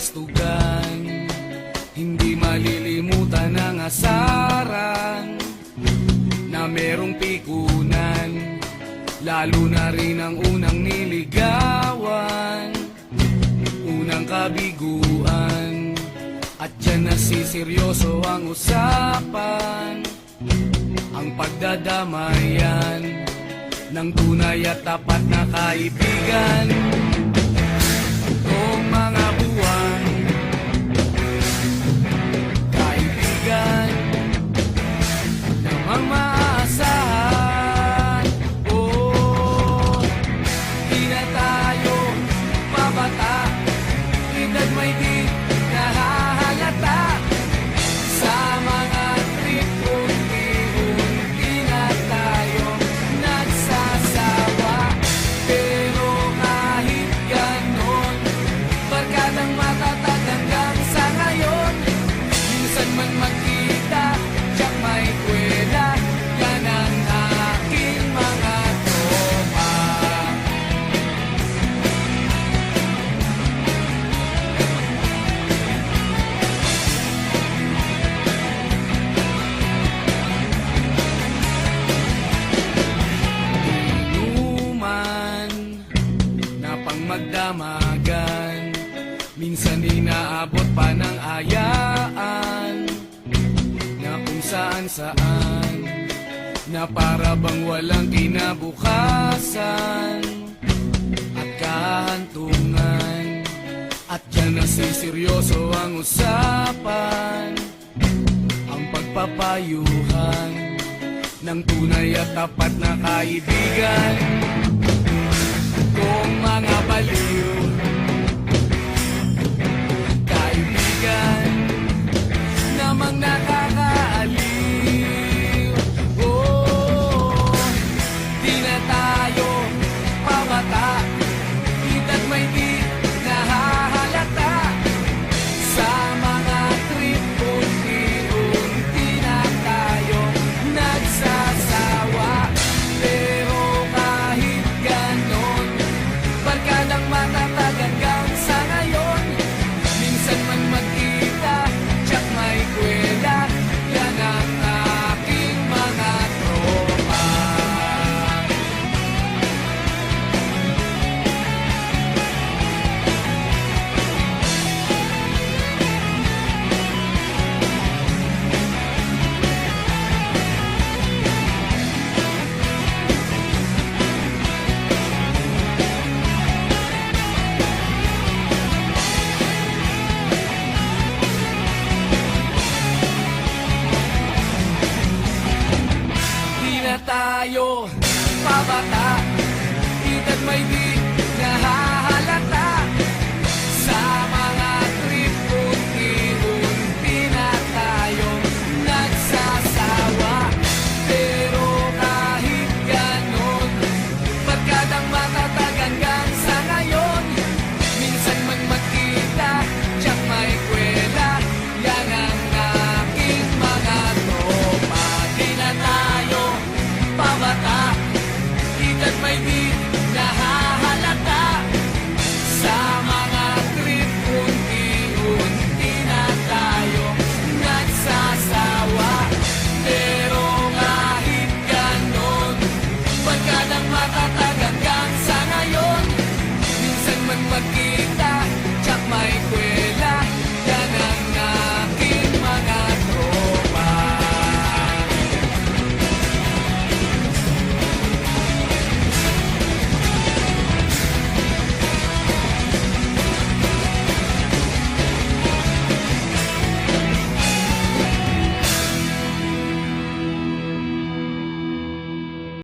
kastugan, hindi malilimutan ang asaran na merong pikunan, lalo na rin ang unang niligawan, unang kabiguan. At dyan nasiseryoso ang usapan, ang pagdadamayan ng tunay at tapat na kaibigan. Noong mga buwan, kaibigan namang maaasahan. Oh, di na tayo pabata, edad may di nahahalata. Sa mga trip, unti-unti na tayo nagsasawa. Pero kahit ganon, barkadang matatag hanggang sa ngayon. Minsan man magkita, tiyak may kwela, yan ang aking mga tropa. Inuman na pang magdamagan, minsan inaabot pa ng ayaan, na kung saan-saan, na para bang walang kinabukasan at kahantungan. At dyan nasiseryoso ang usapan, ang pagpapayuhan ng tunay at tapat na kaibigan. Kung mga baliw, kaibigan namang nakakaaliw. Oh, di na tayo pabata, edad may di nahahalata. Sa mga trip, unti-unti na tayo nagsasawa. Pero kahit ganon, barkadang matatag hanggang sa ngayon. Minsan man magkita, tiyak may kwela, yan ang aking mga tropa. Di na tayo pabata, edad may di